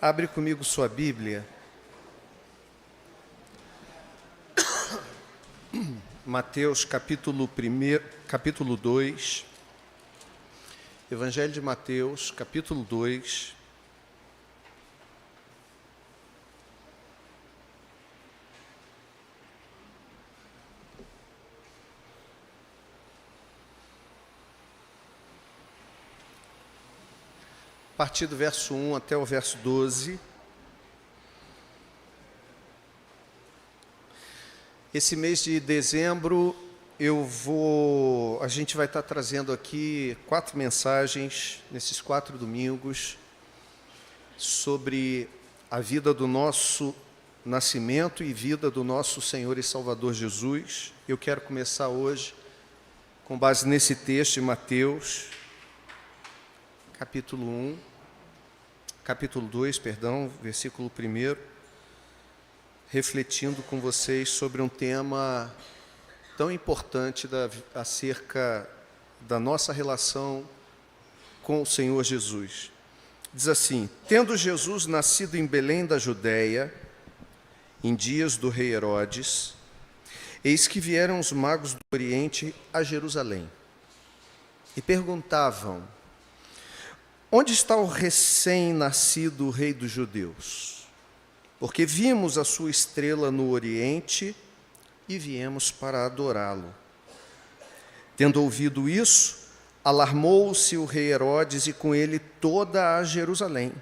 Abre comigo sua Bíblia. Mateus capítulo 2. Evangelho de Mateus, capítulo 2. A partir do verso 1 até o verso 12. Esse mês de dezembro a gente vai estar trazendo aqui 4 mensagens, nesses 4 domingos, sobre a vida do nosso nascimento e vida do nosso Senhor e Salvador Jesus. Eu quero começar hoje com base nesse texto de Mateus, capítulo 2, versículo 1, refletindo com vocês sobre um tema tão importante acerca da nossa relação com o Senhor Jesus. Diz assim: tendo Jesus nascido em Belém da Judéia, em dias do rei Herodes, eis que vieram os magos do Oriente a Jerusalém e perguntavam: onde está o recém-nascido rei dos judeus? Porque vimos a sua estrela no Oriente e viemos para adorá-lo. Tendo ouvido isso, alarmou-se o rei Herodes e com ele toda a Jerusalém.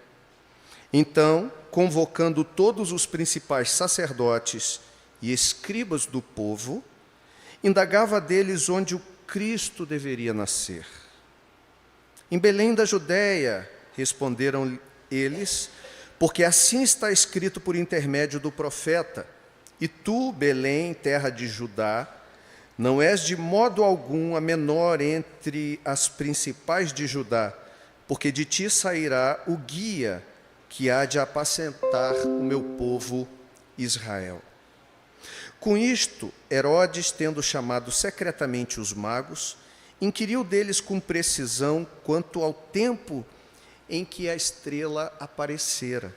Então, convocando todos os principais sacerdotes e escribas do povo, indagava deles onde o Cristo deveria nascer. Em Belém da Judéia, responderam eles, porque assim está escrito por intermédio do profeta: e tu, Belém, terra de Judá, não és de modo algum a menor entre as principais de Judá, porque de ti sairá o guia que há de apacentar o meu povo Israel. Com isto, Herodes, tendo chamado secretamente os magos, inquiriu deles com precisão quanto ao tempo em que a estrela aparecera.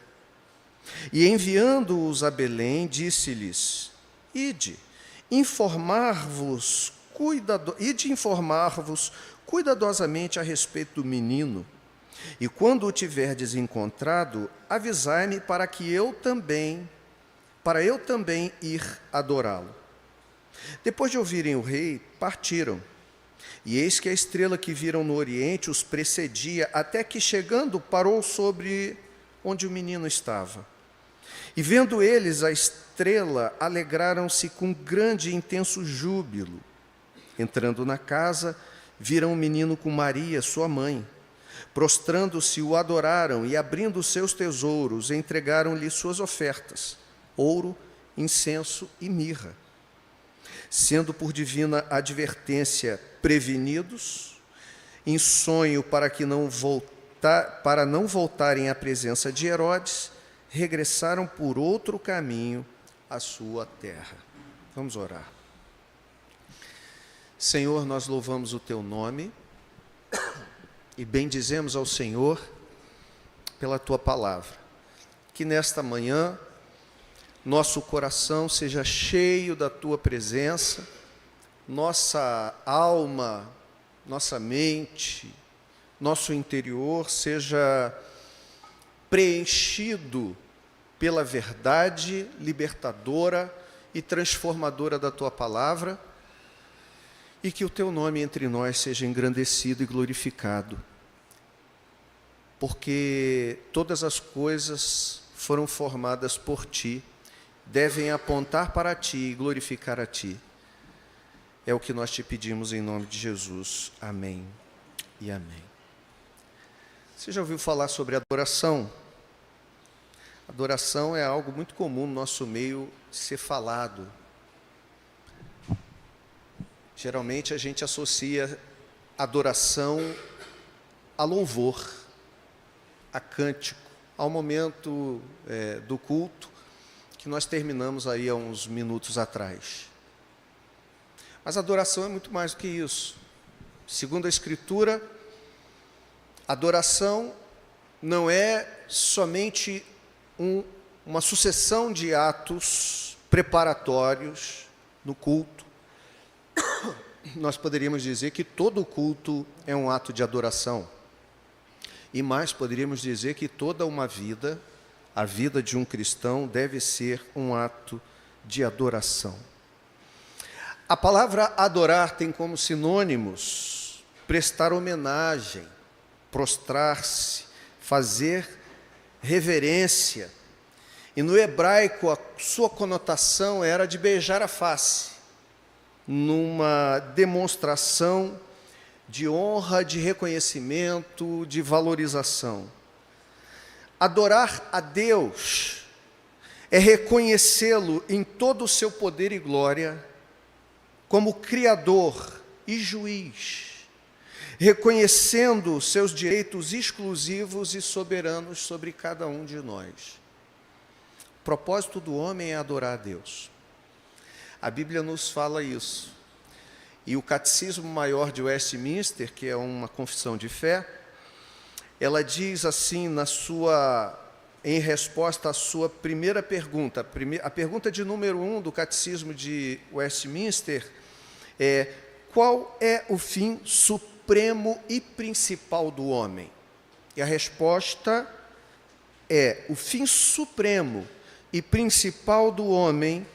E enviando-os a Belém, disse-lhes: ide informar-vos cuidadosamente a respeito do menino, e quando o tiverdes encontrado, avisai-me para eu também ir adorá-lo. Depois de ouvirem o rei, partiram. E eis que a estrela que viram no Oriente os precedia, até que, chegando, parou sobre onde o menino estava. E vendo eles a estrela, alegraram-se com grande e intenso júbilo. Entrando na casa, viram o menino com Maria, sua mãe. Prostrando-se, o adoraram e, abrindo seus tesouros, entregaram-lhe suas ofertas: ouro, incenso e mirra. Sendo por divina advertência prevenidos, em sonho para não voltarem à presença de Herodes, regressaram por outro caminho à sua terra. Vamos orar. Senhor, nós louvamos o teu nome e bendizemos ao Senhor pela tua palavra. Que nesta manhã nosso coração seja cheio da tua presença, nossa alma, nossa mente, nosso interior seja preenchido pela verdade libertadora e transformadora da tua palavra, e que o teu nome entre nós seja engrandecido e glorificado, porque todas as coisas foram formadas por ti, devem apontar para ti e glorificar a ti. É o que nós te pedimos em nome de Jesus. Amém e amém. Você já ouviu falar sobre adoração? Adoração é algo muito comum no nosso meio de ser falado. Geralmente a gente associa adoração a louvor, a cântico, ao momento do culto que nós terminamos aí há uns minutos atrás. Mas a adoração é muito mais do que isso. Segundo a Escritura, adoração não é somente uma sucessão de atos preparatórios no culto. Nós poderíamos dizer que todo culto é um ato de adoração. E mais, poderíamos dizer que toda uma vida, a vida de um cristão, deve ser um ato de adoração. A palavra adorar tem como sinônimos prestar homenagem, prostrar-se, fazer reverência. E no hebraico, a sua conotação era de beijar a face, numa demonstração de honra, de reconhecimento, de valorização. Adorar a Deus é reconhecê-lo em todo o seu poder e glória, como Criador e Juiz, reconhecendo seus direitos exclusivos e soberanos sobre cada um de nós. O propósito do homem é adorar a Deus. A Bíblia nos fala isso. E o Catecismo Maior de Westminster, que é uma confissão de fé, ela diz assim, em resposta à sua primeira pergunta, a pergunta de número 1 do Catecismo de Westminster é: qual é o fim supremo e principal do homem? E a resposta é: o fim supremo e principal do homem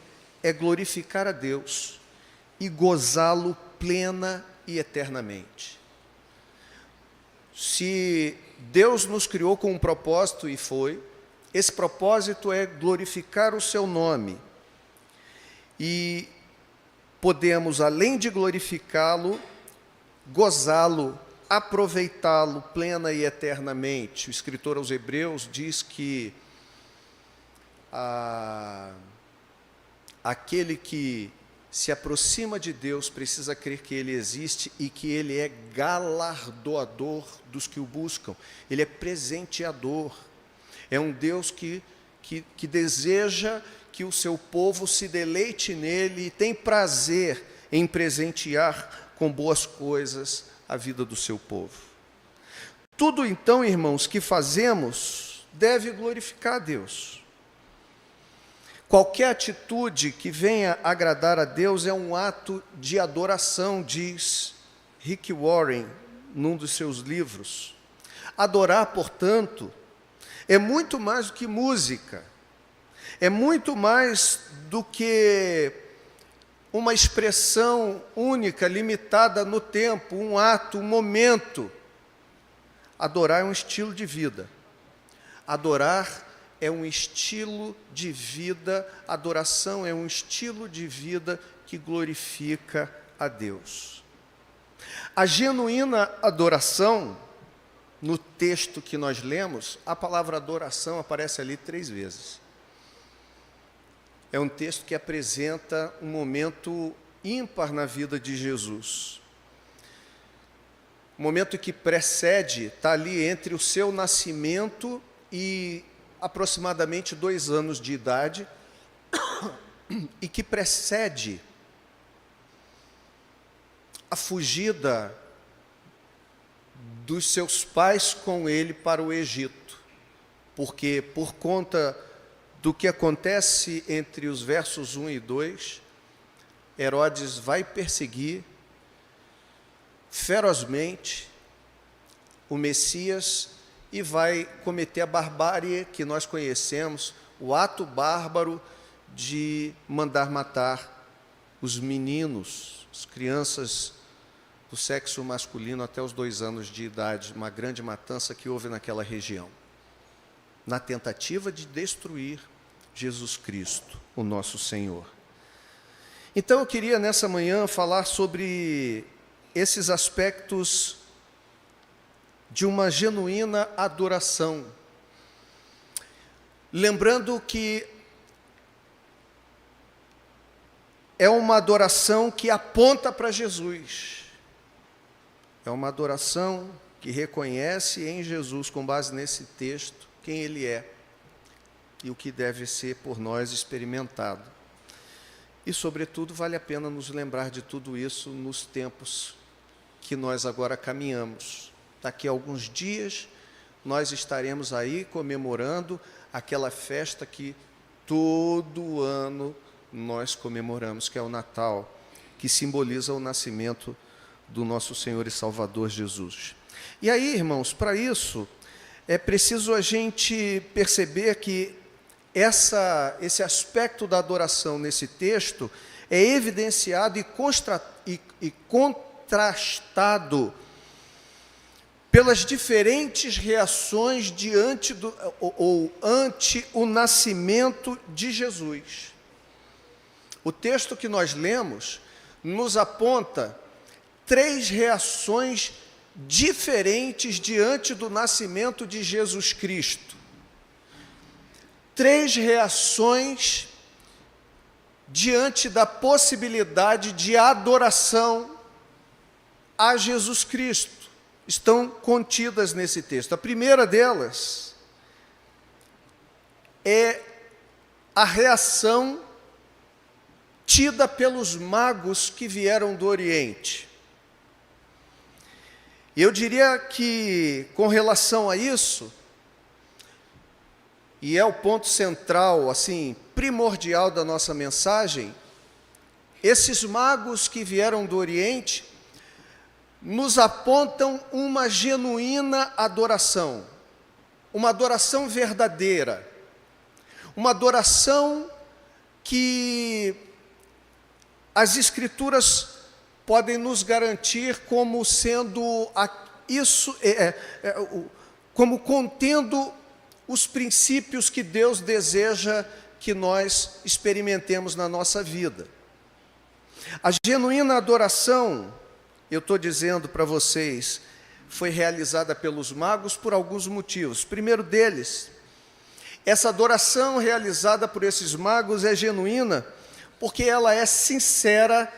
é glorificar a Deus e gozá-lo plena e eternamente. Se Deus nos criou com um propósito, e esse propósito é glorificar o seu nome. E podemos, além de glorificá-lo, gozá-lo, aproveitá-lo plena e eternamente. O escritor aos Hebreus diz que aquele que se aproxima de Deus precisa crer que Ele existe e que Ele é galardoador dos que o buscam. Ele é presenteador. É um Deus que deseja que o seu povo se deleite nele e tem prazer em presentear com boas coisas a vida do seu povo. Tudo então, irmãos, que fazemos deve glorificar a Deus. Qualquer atitude que venha agradar a Deus é um ato de adoração, diz Rick Warren num dos seus livros. Adorar, portanto, é muito mais do que música, é muito mais do que uma expressão única, limitada no tempo, um ato, um momento. Adorar é um estilo de vida. Adorar é um estilo de vida, adoração é um estilo de vida que glorifica a Deus. A genuína adoração, no texto que nós lemos, a palavra adoração aparece ali 3 vezes. É um texto que apresenta um momento ímpar na vida de Jesus. O momento que precede, está ali entre o seu nascimento e aproximadamente 2 anos de idade, e que precede a fugida dos seus pais com ele para o Egito, porque por conta do que acontece entre os versos 1 e 2, Herodes vai perseguir ferozmente o Messias e vai cometer a barbárie que nós conhecemos, o ato bárbaro de mandar matar os meninos, as crianças do sexo masculino até os 2 anos de idade, uma grande matança que houve naquela região, na tentativa de destruir Jesus Cristo, o nosso Senhor. Então eu queria nessa manhã falar sobre esses aspectos de uma genuína adoração. Lembrando que é uma adoração que aponta para Jesus. É uma adoração que reconhece em Jesus, com base nesse texto, quem Ele é e o que deve ser por nós experimentado. E, sobretudo, vale a pena nos lembrar de tudo isso nos tempos que nós agora caminhamos. Daqui a alguns dias, nós estaremos aí comemorando aquela festa que todo ano nós comemoramos, que é o Natal, que simboliza o nascimento do nosso Senhor e Salvador Jesus. E aí, irmãos, para isso, é preciso a gente perceber que esse aspecto da adoração nesse texto é evidenciado e contrastado pelas diferentes reações ante o nascimento de Jesus. O texto que nós lemos nos aponta 3 reações diferentes diante do nascimento de Jesus Cristo. 3 reações diante da possibilidade de adoração a Jesus Cristo. Estão contidas nesse texto. A primeira delas é a reação tida pelos magos que vieram do Oriente. Eu diria que, com relação a isso, e é o ponto central, assim, primordial da nossa mensagem, esses magos que vieram do Oriente nos apontam uma genuína adoração, uma adoração verdadeira, uma adoração que as Escrituras podem nos garantir como sendo como contendo os princípios que Deus deseja que nós experimentemos na nossa vida. A genuína adoração, eu estou dizendo para vocês, foi realizada pelos magos por alguns motivos. Primeiro deles, essa adoração realizada por esses magos é genuína porque ela é sincera,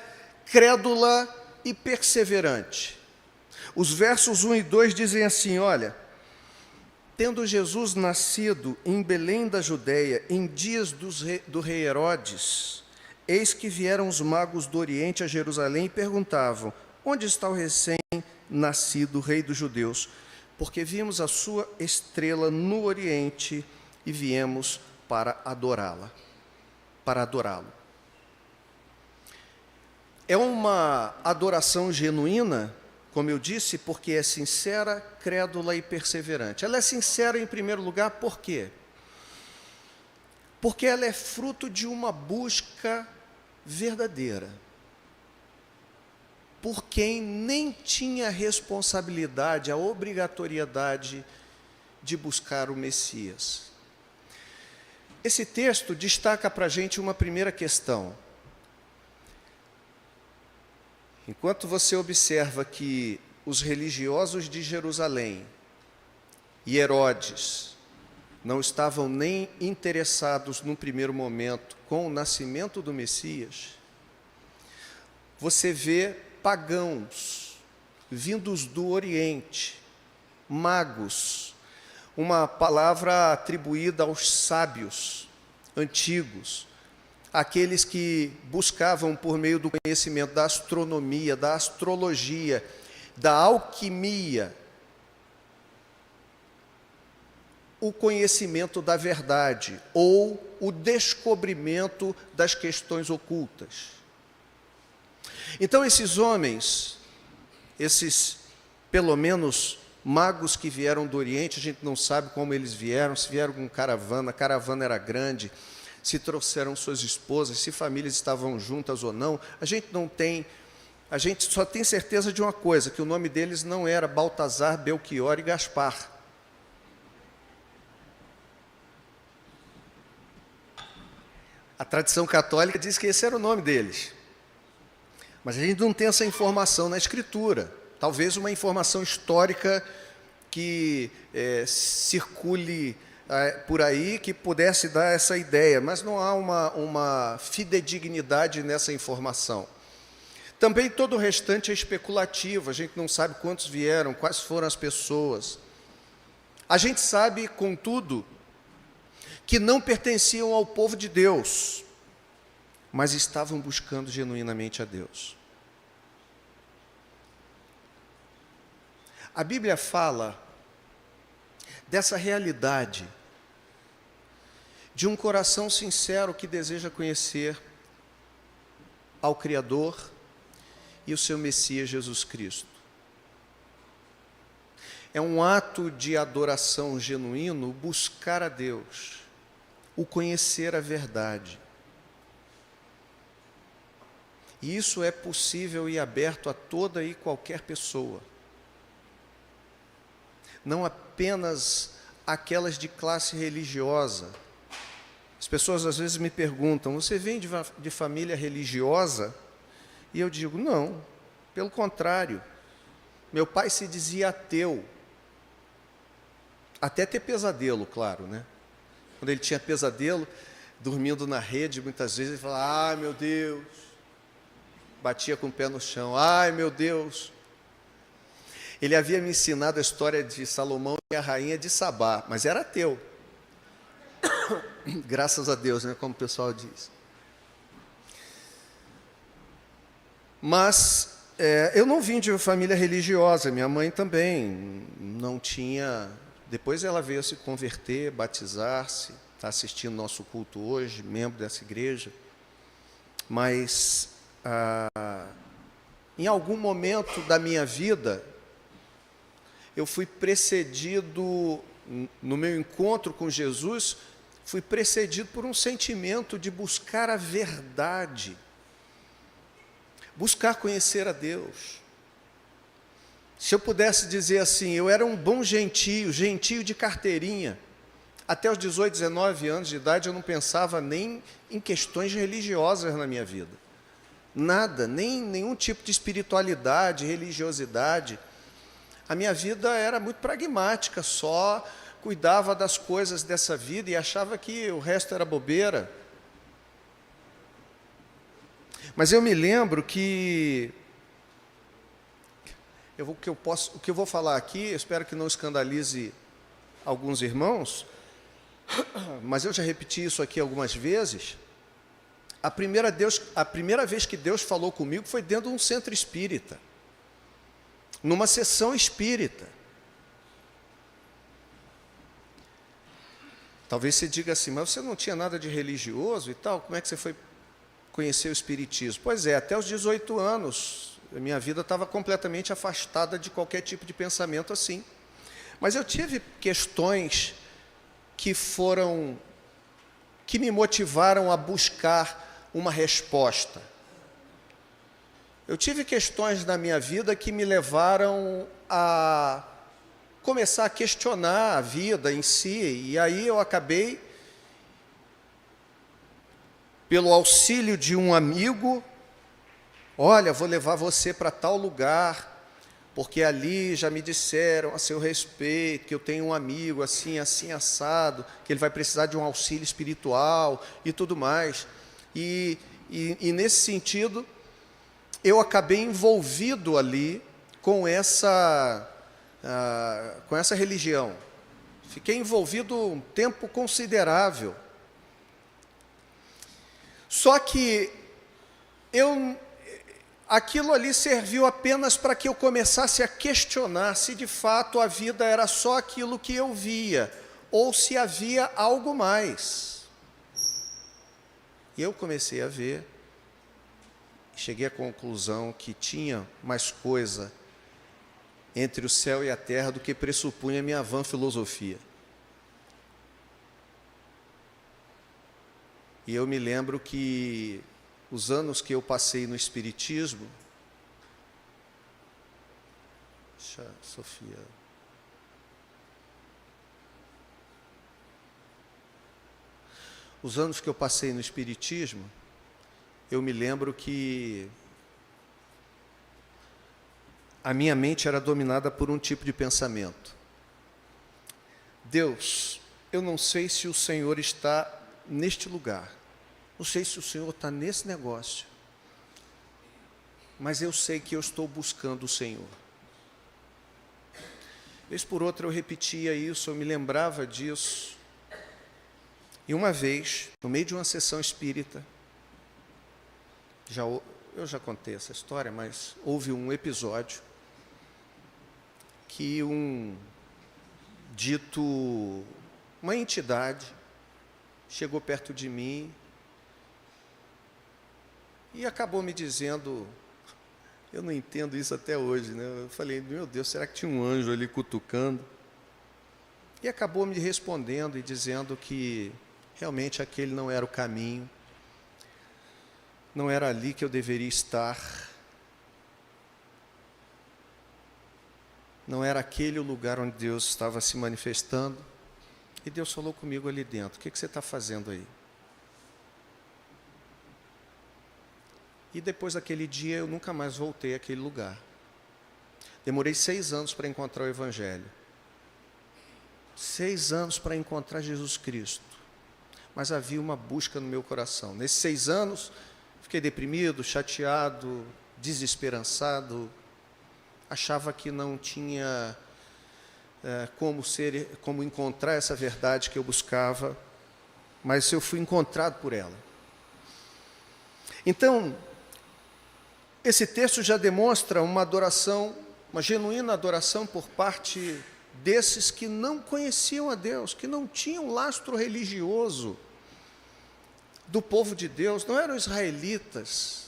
crédula e perseverante. Os versos 1 e 2 dizem assim, olha: tendo Jesus nascido em Belém da Judeia, em dias do rei Herodes, eis que vieram os magos do Oriente a Jerusalém e perguntavam: onde está o recém-nascido rei dos judeus? Porque vimos a sua estrela no Oriente e viemos para adorá-la, para adorá-lo. É uma adoração genuína, como eu disse, porque é sincera, crédula e perseverante. Ela é sincera em primeiro lugar, por quê? Porque ela é fruto de uma busca verdadeira por quem nem tinha a responsabilidade, a obrigatoriedade de buscar o Messias. Esse texto destaca para a gente uma primeira questão. Enquanto você observa que os religiosos de Jerusalém e Herodes não estavam nem interessados, num primeiro momento, com o nascimento do Messias, você vê pagãos vindos do Oriente, magos, uma palavra atribuída aos sábios antigos, aqueles que buscavam, por meio do conhecimento da astronomia, da astrologia, da alquimia, o conhecimento da verdade ou o descobrimento das questões ocultas. Então, esses homens, esses, pelo menos, magos que vieram do Oriente, a gente não sabe como eles vieram, se vieram com caravana, a caravana era grande, se trouxeram suas esposas, se famílias estavam juntas ou não, a gente só tem certeza de uma coisa, que o nome deles não era Baltazar, Belchior e Gaspar. A tradição católica diz que esse era o nome deles. Mas a gente não tem essa informação na Escritura. Talvez uma informação histórica que circule por aí, que pudesse dar essa ideia, mas não há uma fidedignidade nessa informação. Também todo o restante é especulativo, a gente não sabe quantos vieram, quais foram as pessoas. A gente sabe, contudo, que não pertenciam ao povo de Deus, mas estavam buscando genuinamente a Deus. A Bíblia fala dessa realidade de um coração sincero que deseja conhecer ao Criador e o seu Messias Jesus Cristo. É um ato de adoração genuíno buscar a Deus, o conhecer a verdade. E isso é possível e aberto a toda e qualquer pessoa. Não apenas aquelas de classe religiosa. As pessoas às vezes me perguntam, você vem de família religiosa? E eu digo, não, pelo contrário. Meu pai se dizia ateu. Até ter pesadelo, claro, né? Quando ele tinha pesadelo, dormindo na rede, muitas vezes ele falava, ai meu Deus, batia com o pé no chão, ai meu Deus. Ele havia me ensinado a história de Salomão e a rainha de Sabá, mas era ateu. Graças a Deus, né, como o pessoal diz. Mas eu não vim de uma família religiosa, minha mãe também não tinha. Depois ela veio a se converter, batizar-se, está assistindo nosso culto hoje, membro dessa igreja. Mas em algum momento da minha vida, eu fui precedido, no meu encontro com Jesus, fui precedido por um sentimento de buscar a verdade, buscar conhecer a Deus. Se eu pudesse dizer assim, eu era um bom gentio, gentio de carteirinha. Até os 18, 19 anos de idade, eu não pensava nem em questões religiosas na minha vida. Nada, nenhum tipo de espiritualidade, religiosidade. A minha vida era muito pragmática, só cuidava das coisas dessa vida e achava que o resto era bobeira. Mas eu me lembro que o que eu vou falar aqui, eu espero que não escandalize alguns irmãos, mas eu já repeti isso aqui algumas vezes. A primeira vez que Deus falou comigo foi dentro de um centro espírita, numa sessão espírita. Talvez você diga assim, mas você não tinha nada de religioso e tal, como é que você foi conhecer o espiritismo? Pois é, até os 18 anos, a minha vida estava completamente afastada de qualquer tipo de pensamento assim. Mas eu tive questões que me motivaram a buscar uma resposta. Eu tive questões na minha vida que me levaram a começar a questionar a vida em si, e aí eu acabei, pelo auxílio de um amigo, olha, vou levar você para tal lugar, porque ali já me disseram a seu respeito, que eu tenho um amigo assim, assim, assado, que ele vai precisar de um auxílio espiritual e tudo mais. E nesse sentido, eu acabei envolvido ali com essa religião. Fiquei envolvido um tempo considerável. Só que aquilo ali serviu apenas para que eu começasse a questionar se de fato a vida era só aquilo que eu via, ou se havia algo mais. E eu comecei a ver, cheguei à conclusão que tinha mais coisa entre o céu e a terra do que pressupunha a minha vã filosofia. E eu me lembro que os anos que eu passei no espiritismo, Sofia, os anos que eu passei no espiritismo, eu me lembro que a minha mente era dominada por um tipo de pensamento. Deus, eu não sei se o Senhor está neste lugar, não sei se o Senhor está nesse negócio, mas eu sei que eu estou buscando o Senhor. Vez por outra eu repetia isso, eu me lembrava disso. E uma vez, no meio de uma sessão espírita, eu já contei essa história, mas houve um episódio que uma entidade chegou perto de mim e acabou me dizendo, eu não entendo isso até hoje, né? Eu falei, meu Deus, será que tinha um anjo ali cutucando? E acabou me respondendo e dizendo que realmente aquele não era o caminho, não era ali que eu deveria estar, não era aquele o lugar onde Deus estava se manifestando. E Deus falou comigo ali dentro, o que você está fazendo aí? E depois daquele dia eu nunca mais voltei àquele lugar. Demorei 6 anos para encontrar o Evangelho. 6 anos para encontrar Jesus Cristo. Mas havia uma busca no meu coração. Nesses 6 anos, fiquei deprimido, chateado, desesperançado. Achava que não tinha como encontrar essa verdade que eu buscava. Mas eu fui encontrado por ela. Então, esse texto já demonstra uma adoração, uma genuína adoração por parte desses que não conheciam a Deus, que não tinham lastro religioso do povo de Deus, não eram israelitas,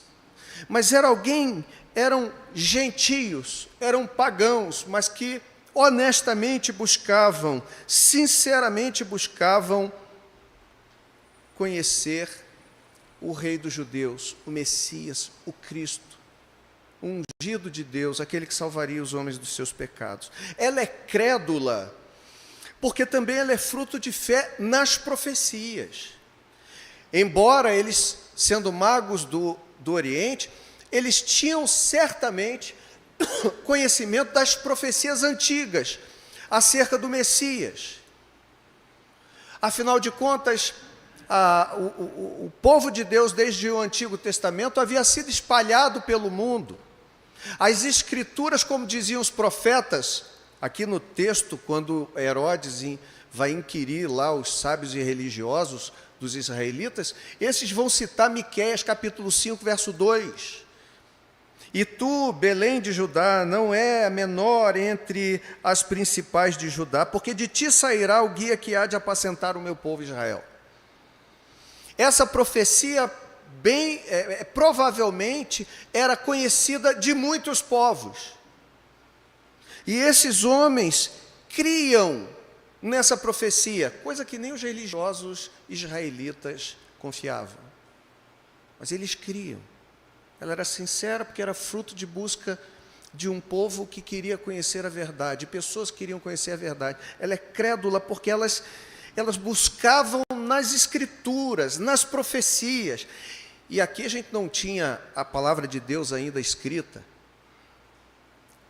mas eram gentios, eram pagãos, mas que honestamente buscavam, sinceramente buscavam conhecer o Rei dos Judeus, o Messias, o Cristo, o ungido de Deus, aquele que salvaria os homens dos seus pecados. Ela é crédula, porque também ela é fruto de fé nas profecias. Embora eles, sendo magos do Oriente, eles tinham certamente conhecimento das profecias antigas acerca do Messias. Afinal de contas, o povo de Deus, desde o Antigo Testamento, havia sido espalhado pelo mundo. As Escrituras, como diziam os profetas, aqui no texto, quando Herodes vai inquirir lá os sábios e religiosos dos israelitas, esses vão citar Miqueias, capítulo 5, verso 2. E tu, Belém de Judá, não é a menor entre as principais de Judá, porque de ti sairá o guia que há de apacentar o meu povo Israel. Essa profecia provavelmente era conhecida de muitos povos. E esses homens criam nessa profecia, coisa que nem os religiosos israelitas confiavam. Mas eles criam. Ela era sincera porque era fruto de busca de um povo que queria conhecer a verdade, pessoas que queriam conhecer a verdade. Ela é crédula porque elas buscavam nas Escrituras, nas profecias. E aqui a gente não tinha a palavra de Deus ainda escrita.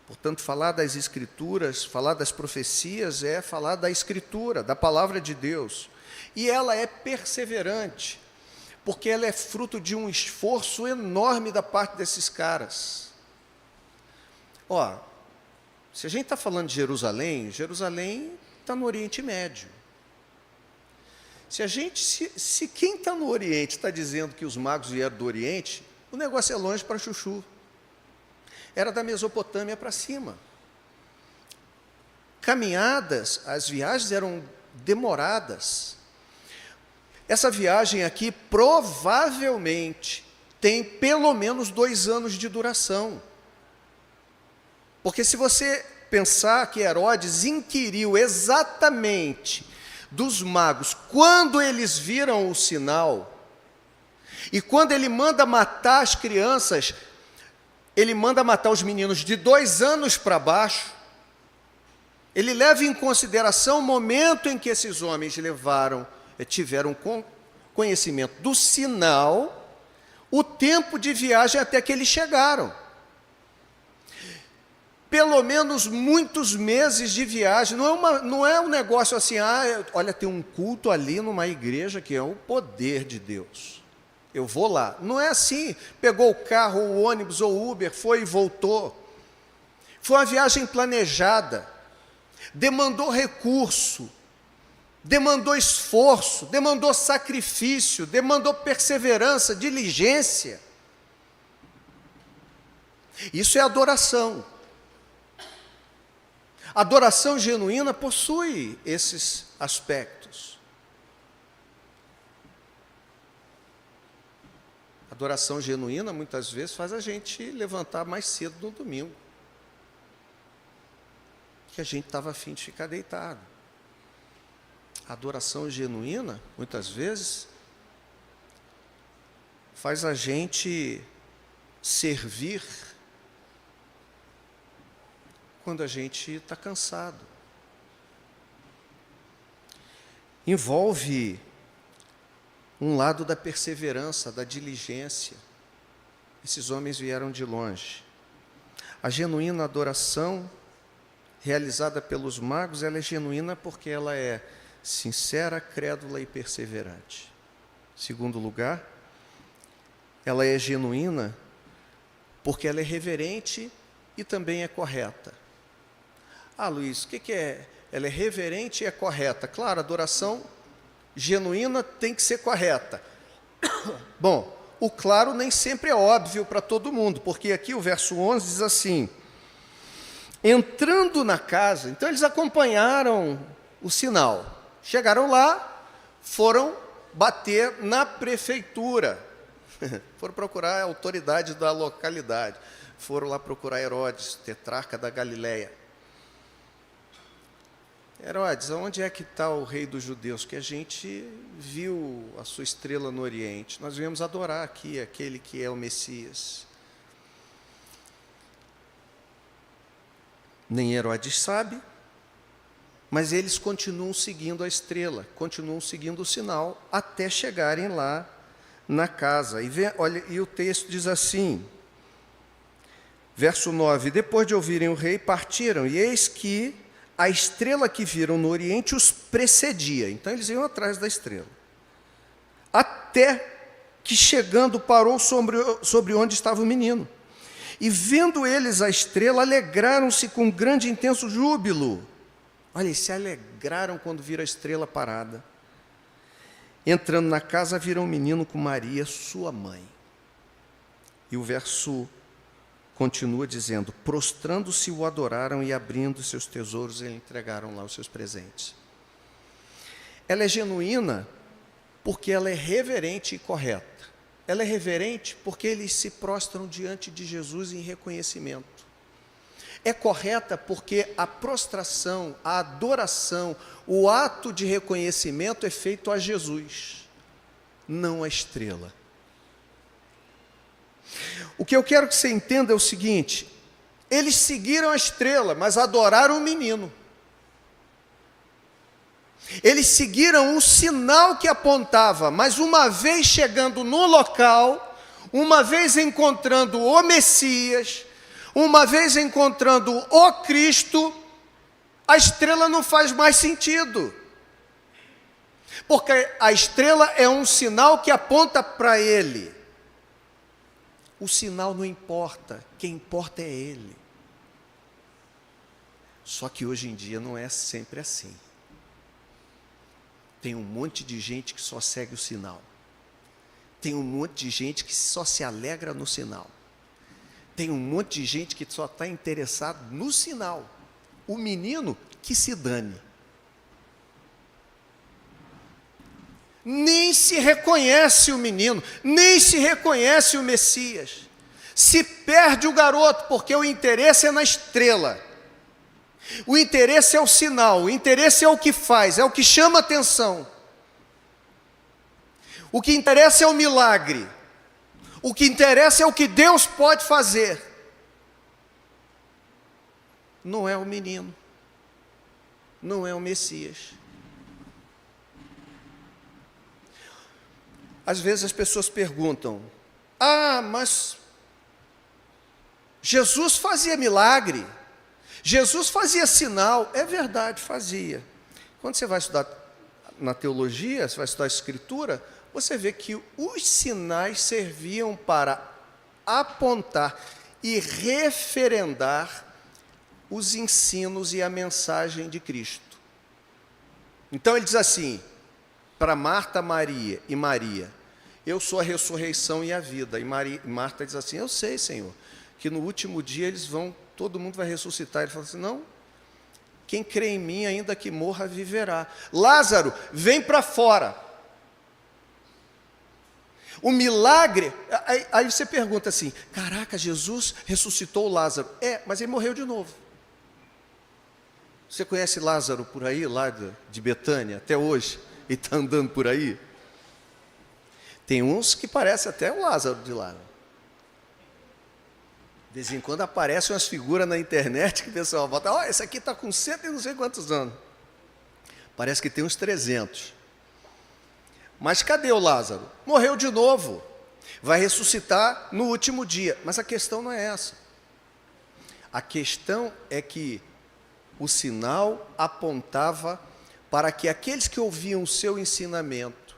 Portanto, falar das Escrituras, falar das profecias é falar da Escritura, da palavra de Deus. E ela é perseverante, porque ela é fruto de um esforço enorme da parte desses caras. Se a gente está falando de Jerusalém, Jerusalém está no Oriente Médio. Se quem está no Oriente está dizendo que os magos vieram do Oriente, o negócio é longe para chuchu. Era da Mesopotâmia para cima. Caminhadas, as viagens eram demoradas. Essa viagem aqui provavelmente tem pelo menos 2 anos de duração. Porque se você pensar que Herodes inquiriu exatamente dos magos quando eles viram o sinal, e quando ele manda matar as crianças, ele manda matar os meninos de 2 anos para baixo, ele leva em consideração o momento em que esses homens tiveram conhecimento do sinal, o tempo de viagem até que eles chegaram. Pelo menos muitos meses de viagem, não é um negócio assim, olha, tem um culto ali numa igreja que é o poder de Deus, eu vou lá. Não é assim, pegou o carro, o ônibus ou o Uber, foi e voltou. Foi uma viagem planejada, demandou recurso, demandou esforço, demandou sacrifício, demandou perseverança, diligência. Isso é adoração. Adoração genuína possui esses aspectos. Adoração genuína, muitas vezes, faz a gente levantar mais cedo no domingo, que a gente estava a fim de ficar deitado. A adoração genuína, muitas vezes, faz a gente servir quando a gente está cansado. Envolve um lado da perseverança, da diligência. Esses homens vieram de longe. A genuína adoração realizada pelos magos, ela é genuína porque ela é sincera, crédula e perseverante. Segundo lugar, ela é genuína porque ela é reverente e também é correta. Ah, Luiz, o que é? Ela é reverente e é correta. Claro, a adoração genuína tem que ser correta. Bom, o claro nem sempre é óbvio para todo mundo, porque aqui o verso 11 diz assim: entrando na casa, então eles acompanharam o sinal. Chegaram lá, foram bater na prefeitura. Foram procurar a autoridade da localidade. Foram lá procurar Herodes, tetrarca da Galileia. Herodes, onde é que está o rei dos judeus? Que a gente viu a sua estrela no Oriente. Nós viemos adorar aqui aquele que é o Messias. Nem Herodes sabe, mas eles continuam seguindo a estrela, continuam seguindo o sinal, até chegarem lá na casa. Olha, e o texto diz assim, verso 9: depois de ouvirem o rei, partiram, e eis que a estrela que viram no Oriente os precedia. Então eles iam atrás da estrela. Até que, chegando, parou sobre onde estava o menino. E vendo eles a estrela, alegraram-se com grande e intenso júbilo. Olha, eles se alegraram quando viram a estrela parada. Entrando na casa, viram o menino com Maria, sua mãe. E o verso continua dizendo: prostrando-se, o adoraram e, abrindo seus tesouros, lhe entregaram lá os seus presentes. Ela é genuína porque ela é reverente e correta. Ela é reverente porque eles se prostram diante de Jesus em reconhecimento. É correta porque a prostração, a adoração, o ato de reconhecimento é feito a Jesus, não a estrela. O que eu quero que você entenda é o seguinte: eles seguiram a estrela, mas adoraram o menino. Eles seguiram o sinal que apontava, mas uma vez chegando no local, uma vez encontrando o Messias, uma vez encontrando o Cristo, a estrela não faz mais sentido. Porque a estrela é um sinal que aponta para Ele. O sinal não importa, quem importa é Ele. Só que hoje em dia não é sempre assim. Tem um monte de gente que só segue o sinal. Tem um monte de gente que só se alegra no sinal. Tem um monte de gente que só está interessado no sinal. O menino que se dane. Nem se reconhece o menino, nem se reconhece o Messias. Se perde o garoto, porque o interesse é na estrela. O interesse é o sinal, o interesse é o que faz, é o que chama atenção. O que interessa é o milagre. O que interessa é o que Deus pode fazer. Não é o menino, não é o Messias. Às vezes as pessoas perguntam: ah, mas Jesus fazia milagre, Jesus fazia sinal. É verdade, fazia. Quando você vai estudar na teologia, você vai estudar a Escritura, você vê que os sinais serviam para apontar e referendar os ensinos e a mensagem de Cristo. Então ele diz assim, para Marta, Maria e Maria: eu sou a ressurreição e a vida. E Marta diz assim: eu sei, Senhor, que no último dia todo mundo vai ressuscitar. Ele fala assim: não, quem crê em mim, ainda que morra, viverá. Lázaro, vem para fora. O milagre, aí você pergunta assim, caraca, Jesus ressuscitou Lázaro. Mas ele morreu de novo. Você conhece Lázaro por aí, lá de Betânia, até hoje? Ele está andando por aí? Tem uns que parecem até o Lázaro de lá. De vez em quando aparecem umas figuras na internet que o pessoal bota, esse aqui está com 100 e não sei quantos anos. Parece que tem uns 300. Mas cadê o Lázaro? Morreu de novo. Vai ressuscitar no último dia. Mas a questão não é essa. A questão é que o sinal apontava para que aqueles que ouviam o seu ensinamento,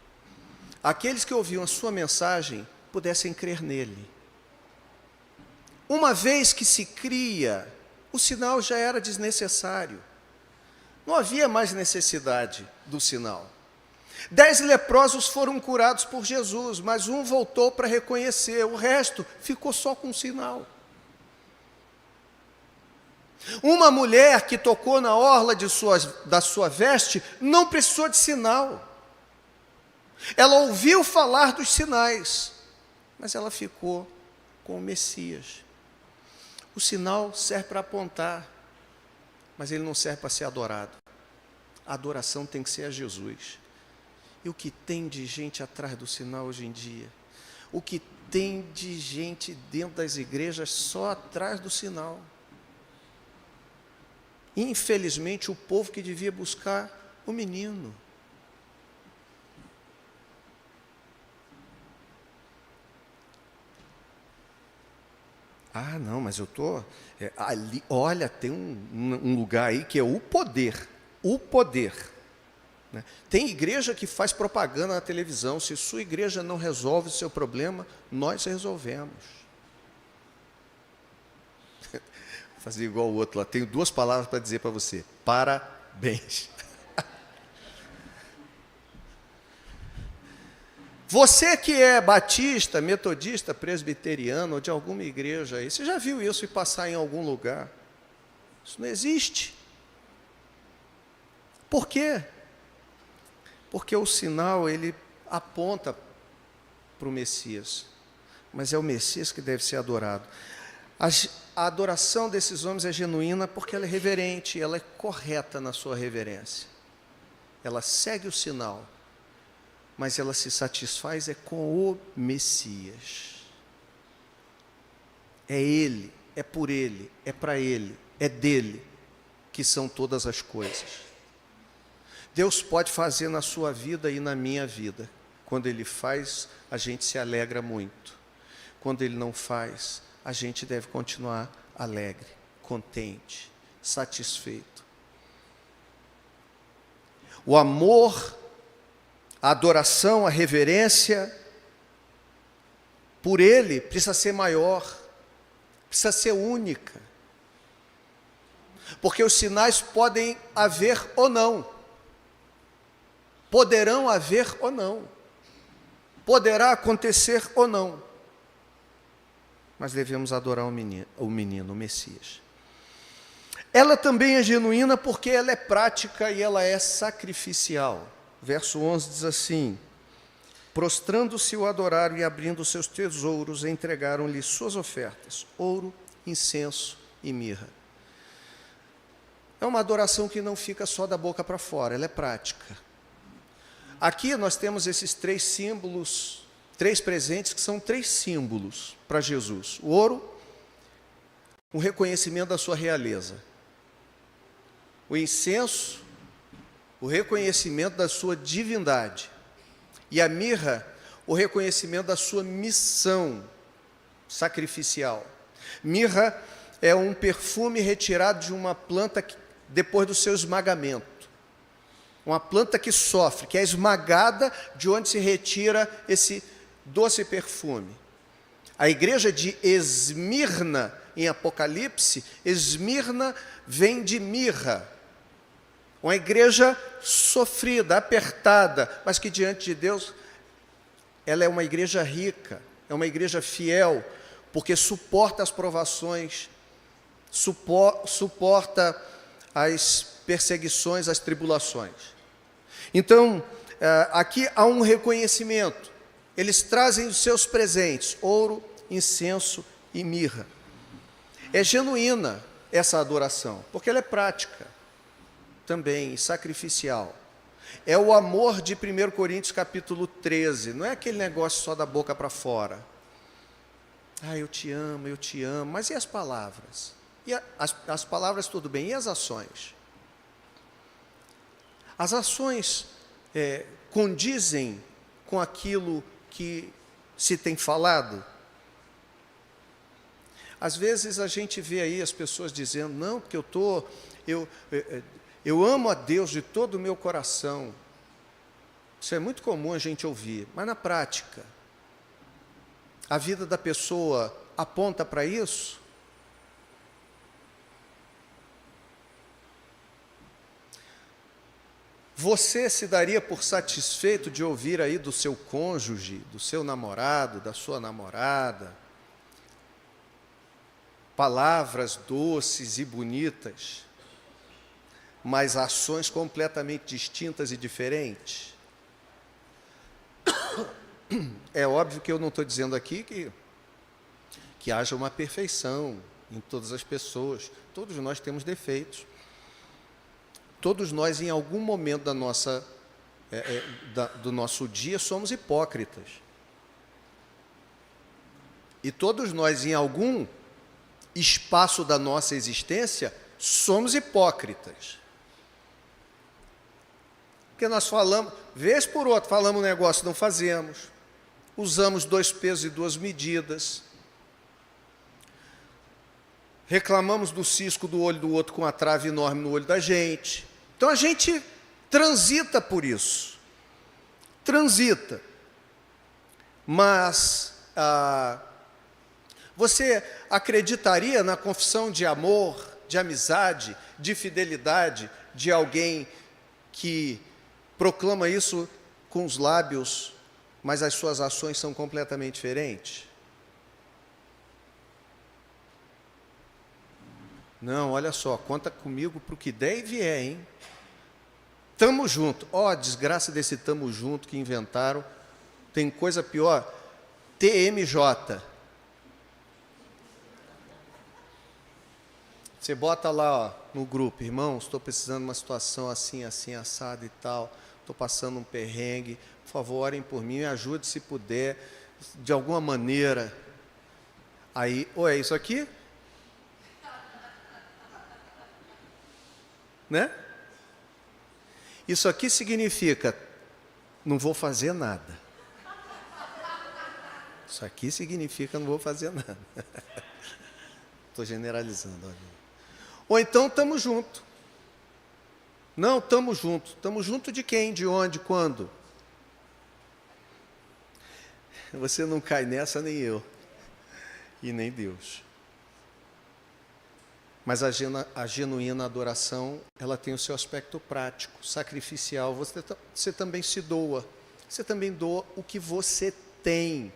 aqueles que ouviam a sua mensagem, pudessem crer nele. Uma vez que se cria, o sinal já era desnecessário. Não havia mais necessidade do sinal. 10 leprosos foram curados por Jesus, mas um voltou para reconhecer, o resto ficou só com o sinal. Uma mulher que tocou na orla da sua veste não precisou de sinal. Ela ouviu falar dos sinais, mas ela ficou com o Messias. O sinal serve para apontar, mas ele não serve para ser adorado. A adoração tem que ser a Jesus. E o que tem de gente atrás do sinal hoje em dia? O que tem de gente dentro das igrejas só atrás do sinal? Infelizmente, o povo que devia buscar o menino. Não, mas eu estou... ali, olha, tem um lugar aí que é o poder. O poder. Né? Tem igreja que faz propaganda na televisão. Se sua igreja não resolve o seu problema, nós resolvemos. Vou fazer igual o outro lá. Tenho 2 palavras para dizer para você. Parabéns. Você que é batista, metodista, presbiteriano, ou de alguma igreja aí, você já viu isso e passar em algum lugar? Isso não existe. Por quê? Porque o sinal, ele aponta para o Messias. Mas é o Messias que deve ser adorado. A adoração desses homens é genuína porque ela é reverente, ela é correta na sua reverência. Ela segue o sinal. Mas ela se satisfaz com o Messias. É Ele, é por Ele, é para Ele, é dele que são todas as coisas. Deus pode fazer na sua vida e na minha vida. Quando Ele faz, a gente se alegra muito. Quando Ele não faz, a gente deve continuar alegre, contente, satisfeito. O amor, a adoração, a reverência por Ele precisa ser maior, precisa ser única. Porque os sinais podem haver ou não. Poderão haver ou não. Poderá acontecer ou não. Mas devemos adorar o menino, o Messias. Ela também é genuína porque ela é prática e ela é sacrificial. Verso 11 diz assim: prostrando-se o adoraram e abrindo seus tesouros, entregaram-lhe suas ofertas, ouro, incenso e mirra. É uma adoração que não fica só da boca para fora, ela é prática. Aqui nós temos esses 3 símbolos, 3 presentes que são 3 símbolos para Jesus. O ouro, um reconhecimento da sua realeza. O incenso, o reconhecimento da sua divindade. E a mirra, o reconhecimento da sua missão sacrificial. Mirra é um perfume retirado de uma planta depois do seu esmagamento. Uma planta que sofre, que é esmagada, de onde se retira esse doce perfume. A igreja de Esmirna, em Apocalipse, Esmirna vem de mirra. Uma igreja sofrida, apertada, mas que diante de Deus, ela é uma igreja rica, é uma igreja fiel, porque suporta as provações, suporta as perseguições, as tribulações. Então, aqui há um reconhecimento Eles trazem os seus presentes, ouro, incenso e mirra. É genuína essa adoração, porque ela é prática também, sacrificial. É o amor de 1 Coríntios capítulo 13, não é aquele negócio só da boca para fora. Ah, eu te amo, mas e as palavras? As palavras tudo bem, e as ações? As ações condizem com aquilo que se tem falado? Às vezes a gente vê aí as pessoas dizendo, não, porque eu amo a Deus de todo o meu coração. Isso é muito comum a gente ouvir, mas na prática, a vida da pessoa aponta para isso? Você se daria por satisfeito de ouvir aí do seu cônjuge, do seu namorado, da sua namorada, palavras doces e bonitas, mas ações completamente distintas e diferentes? É óbvio que eu não estou dizendo aqui que haja uma perfeição em todas as pessoas. Todos nós temos defeitos. Todos nós, em algum momento do nosso dia, somos hipócritas. E todos nós, em algum espaço da nossa existência, somos hipócritas. Porque nós falamos, vez por outra, falamos um negócio, não fazemos. Usamos 2 pesos e 2 medidas. Reclamamos do cisco do olho do outro com a trave enorme no olho da gente. Então a gente transita por isso. Transita. Mas você acreditaria na confissão de amor, de amizade, de fidelidade de alguém que proclama isso com os lábios, mas as suas ações são completamente diferentes? Não, olha só, conta comigo para o que der e vier, hein? Tamo junto. Ó, desgraça desse tamo junto que inventaram. Tem coisa pior. TMJ. Você bota lá, ó, no grupo, irmãos, estou precisando de uma situação assim, assim, assada e tal. Estou passando um perrengue. Por favor, orem por mim, me ajude se puder, de alguma maneira. Aí, é isso aqui? Né? Isso aqui significa, não vou fazer nada. Isso aqui significa, não vou fazer nada. Estou generalizando. Olha. Ou então, estamos juntos. Não, estamos juntos. Estamos juntos de quem? De onde? Quando? Você não cai nessa, nem eu. E nem Deus. Mas a genuína adoração, ela tem o seu aspecto prático, sacrificial. Você também se doa. Você também doa o que você tem.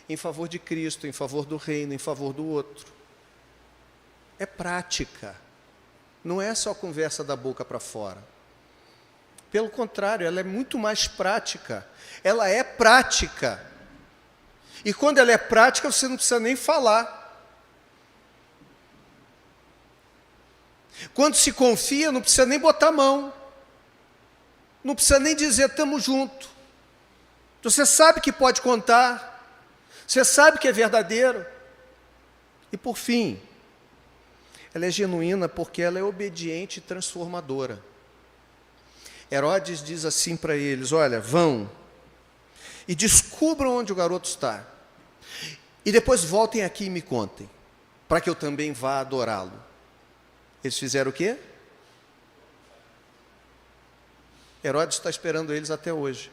Em favor de Cristo, em favor do reino, em favor do outro. É prática. Não é só conversa da boca para fora. Pelo contrário, ela é muito mais prática. Ela é prática. E quando ela é prática, você não precisa nem falar. Quando se confia, não precisa nem botar a mão. Não precisa nem dizer, estamos juntos. Você sabe que pode contar. Você sabe que é verdadeiro. E por fim, ela é genuína porque ela é obediente e transformadora. Herodes diz assim para eles, olha, vão e descubram onde o garoto está. E depois voltem aqui e me contem, para que eu também vá adorá-lo. Eles fizeram o quê? Herodes está esperando eles até hoje.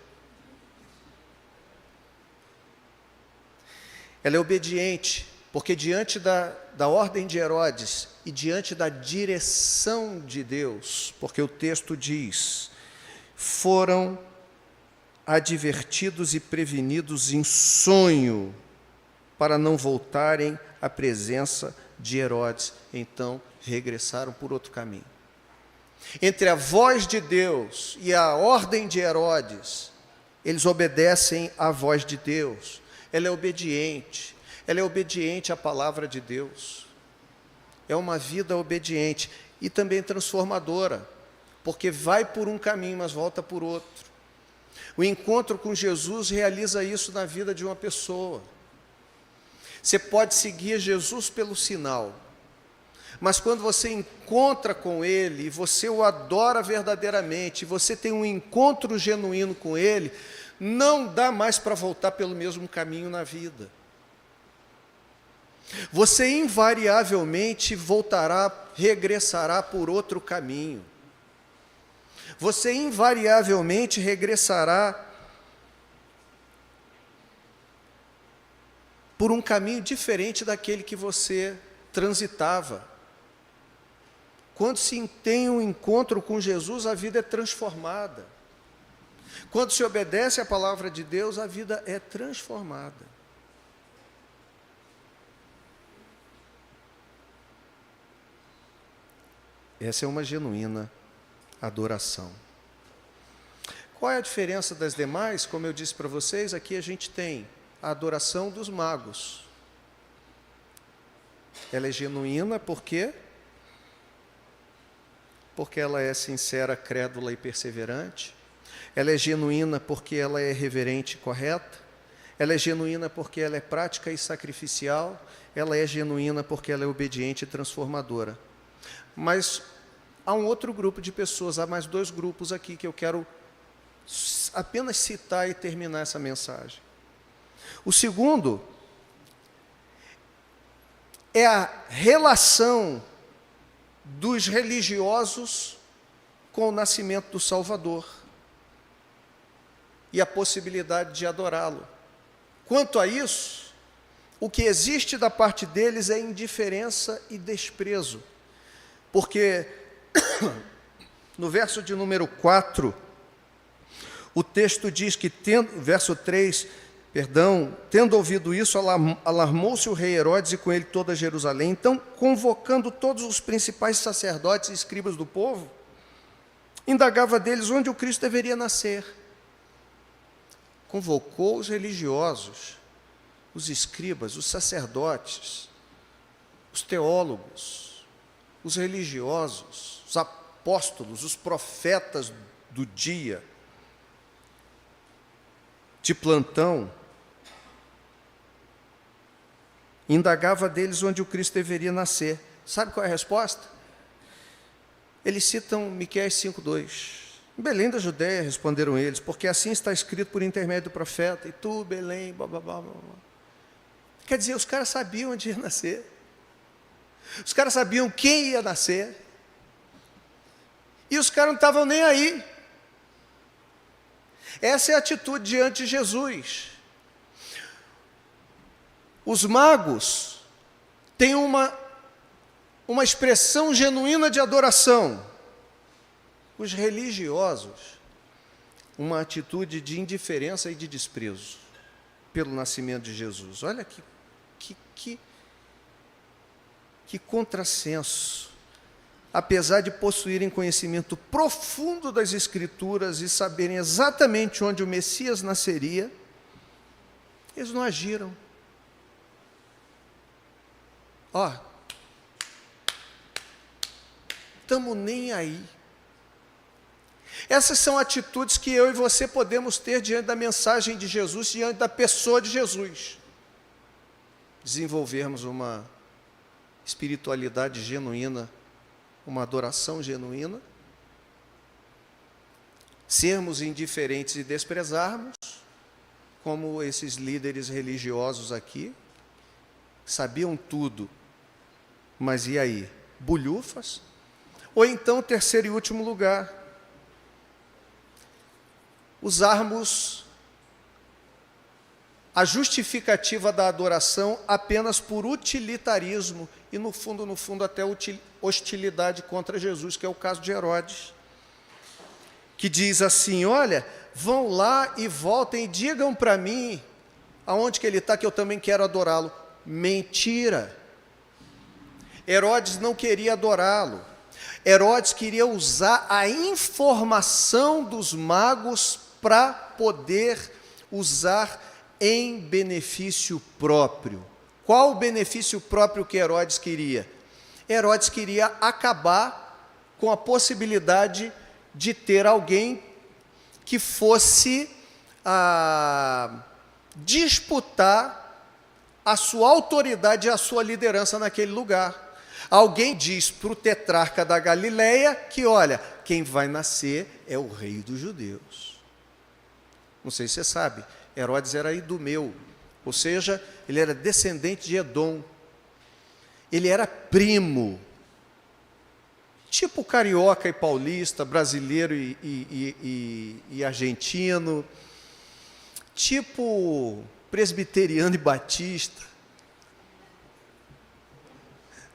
Ela é obediente, porque diante da ordem de Herodes e diante da direção de Deus, porque o texto diz, foram advertidos e prevenidos em sonho, para não voltarem à presença de Herodes. Então, regressaram por outro caminho. Entre a voz de Deus e a ordem de Herodes, eles obedecem à voz de Deus. Ela é obediente à palavra de Deus. É uma vida obediente e também transformadora, porque vai por um caminho, mas volta por outro. O encontro com Jesus realiza isso na vida de uma pessoa. Você pode seguir Jesus pelo sinal, mas quando você encontra com Ele, e você o adora verdadeiramente, e você tem um encontro genuíno com Ele, não dá mais para voltar pelo mesmo caminho na vida. Você invariavelmente regressará por outro caminho. Você invariavelmente regressará por um caminho diferente daquele que você transitava. Quando se tem um encontro com Jesus, a vida é transformada. Quando se obedece à palavra de Deus, a vida é transformada. Essa é uma genuína adoração. Qual é a diferença das demais? Como eu disse para vocês, aqui a gente tem a adoração dos magos. Ela é genuína por quê? Porque ela é sincera, crédula e perseverante. Ela é genuína porque ela é reverente e correta. Ela é genuína porque ela é prática e sacrificial. Ela é genuína porque ela é obediente e transformadora. Mas há um outro grupo de pessoas, há mais dois grupos aqui que eu quero apenas citar e terminar essa mensagem. O segundo é a relação dos religiosos com o nascimento do Salvador e a possibilidade de adorá-lo. Quanto a isso, o que existe da parte deles é indiferença e desprezo, porque no verso de número 4, o texto diz que, verso 3, tendo ouvido isso, alarmou-se o rei Herodes e com ele toda Jerusalém. Então, convocando todos os principais sacerdotes e escribas do povo, indagava deles onde o Cristo deveria nascer. Convocou os religiosos, os escribas, os sacerdotes, os teólogos, os religiosos, os apóstolos, os profetas do dia, de plantão, indagava deles onde o Cristo deveria nascer. Sabe qual é a resposta? Eles citam Miqueias 5:2. Em Belém da Judéia, responderam eles, porque assim está escrito por intermédio do profeta, e tu, Belém, blá, blá, blá, blá. Quer dizer, os caras sabiam onde ia nascer. Os caras sabiam quem ia nascer. E os caras não estavam nem aí. Essa é a atitude diante de Jesus. Os magos têm uma expressão genuína de adoração. Os religiosos, uma atitude de indiferença e de desprezo pelo nascimento de Jesus. Olha que contrassenso. Apesar de possuírem conhecimento profundo das Escrituras e saberem exatamente onde o Messias nasceria, eles não agiram. Estamos nem aí. Essas são atitudes que eu e você podemos ter diante da mensagem de Jesus, diante da pessoa de Jesus. Desenvolvermos uma espiritualidade genuína, uma adoração genuína, sermos indiferentes e desprezarmos, como esses líderes religiosos aqui, sabiam tudo, mas e aí? Bulhufas? Ou então, terceiro e último lugar, usarmos a justificativa da adoração apenas por utilitarismo e, no fundo, até hostilidade contra Jesus, que é o caso de Herodes, que diz assim: olha, vão lá e voltem e digam para mim aonde que ele está, que eu também quero adorá-lo. Mentira! Herodes não queria adorá-lo. Herodes queria usar a informação dos magos para poder usar em benefício próprio. Qual o benefício próprio que Herodes queria? Herodes queria acabar com a possibilidade de ter alguém que fosse disputar a sua autoridade e a sua liderança naquele lugar. Alguém diz para o tetrarca da Galileia que, olha, quem vai nascer é o rei dos judeus. Não sei se você sabe, Herodes era idumeu, ou seja, ele era descendente de Edom. Ele era primo, tipo carioca e paulista, brasileiro e argentino, tipo presbiteriano e batista.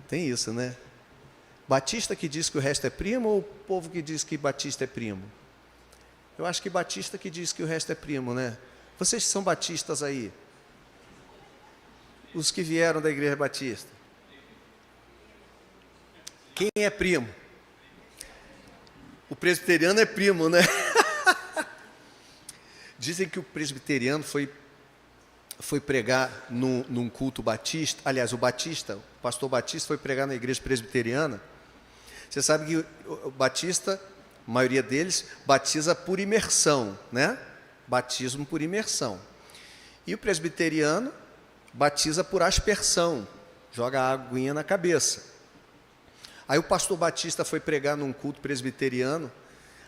Tem isso, né? Batista que diz que o resto é primo ou o povo que diz que batista é primo? Eu acho que batista que diz que o resto é primo, né? Vocês que são batistas aí, os que vieram da igreja batista, quem é primo? O presbiteriano é primo, né? Dizem que o presbiteriano foi pregar num culto batista. Aliás, o pastor Batista foi pregar na igreja presbiteriana. Você sabe que o batista, a maioria deles, batiza por imersão, né? Batismo por imersão. E o presbiteriano batiza por aspersão, joga a aguinha na cabeça. Aí o pastor Batista foi pregar num culto presbiteriano,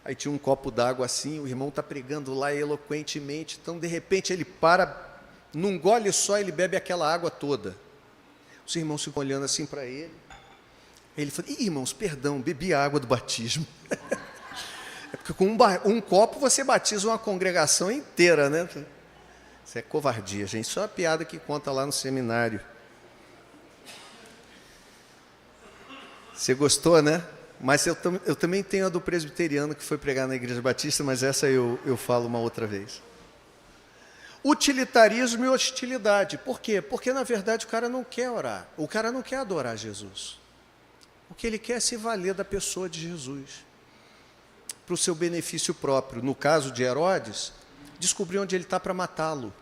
aí tinha um copo d'água assim, o irmão está pregando lá eloquentemente, então de repente ele para, num gole só ele bebe aquela água toda. Os irmãos ficam olhando assim para ele. Ele falou, irmãos, perdão, bebi a água do batismo. É porque com um copo você batiza uma congregação inteira, né? Isso é covardia, gente. Isso é uma piada que conta lá no seminário. Você gostou, né? Mas eu também tenho a do presbiteriano que foi pregar na igreja batista, mas essa eu falo uma outra vez. Utilitarismo e hostilidade. Por quê? Porque, na verdade, o cara não quer orar. O cara não quer adorar Jesus. O que ele quer é se valer da pessoa de Jesus, para o seu benefício próprio. No caso de Herodes, descobrir onde ele está para matá-lo,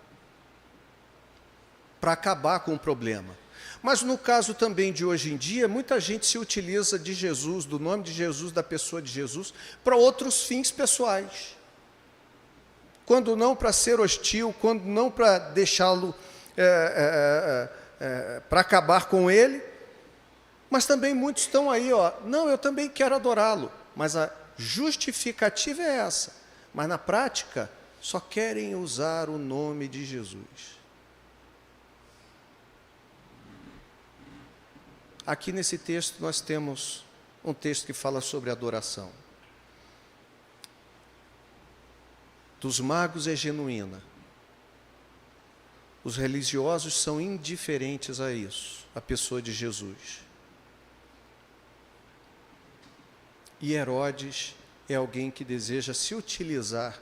para acabar com o problema. Mas no caso também de hoje em dia, muita gente se utiliza de Jesus, do nome de Jesus, da pessoa de Jesus, para outros fins pessoais. Quando não para ser hostil, quando não para deixá-lo, para acabar com ele. Mas também muitos estão aí, não, eu também quero adorá-lo. Mas a justificativa é essa. Mas na prática, só querem usar o nome de Jesus. Aqui nesse texto nós temos um texto que fala sobre adoração. Dos magos é genuína. Os religiosos são indiferentes a isso, a pessoa de Jesus. E Herodes é alguém que deseja se utilizar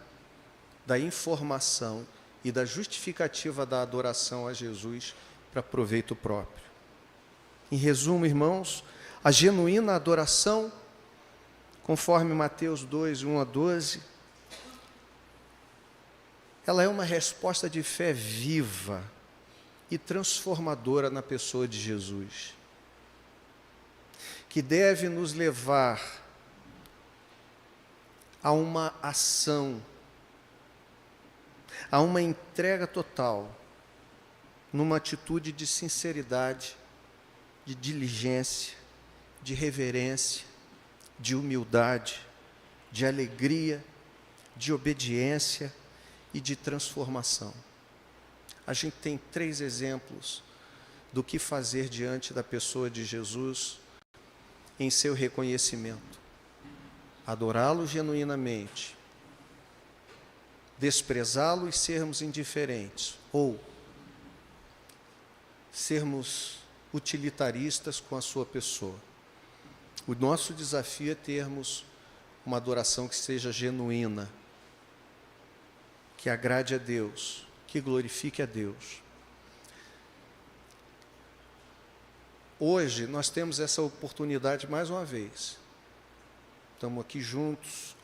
da informação e da justificativa da adoração a Jesus para proveito próprio. Em resumo, irmãos, a genuína adoração, conforme Mateus 2, 1 a 12, ela é uma resposta de fé viva e transformadora na pessoa de Jesus, que deve nos levar a uma ação, a uma entrega total, numa atitude de sinceridade, de diligência, de reverência, de humildade, de alegria, de obediência e de transformação. A gente tem 3 exemplos do que fazer diante da pessoa de Jesus em seu reconhecimento. Adorá-lo genuinamente, desprezá-lo e sermos indiferentes, ou sermos utilitaristas com a sua pessoa. O nosso desafio é termos uma adoração que seja genuína, que agrade a Deus, que glorifique a Deus. Hoje nós temos essa oportunidade mais uma vez. Estamos aqui juntos,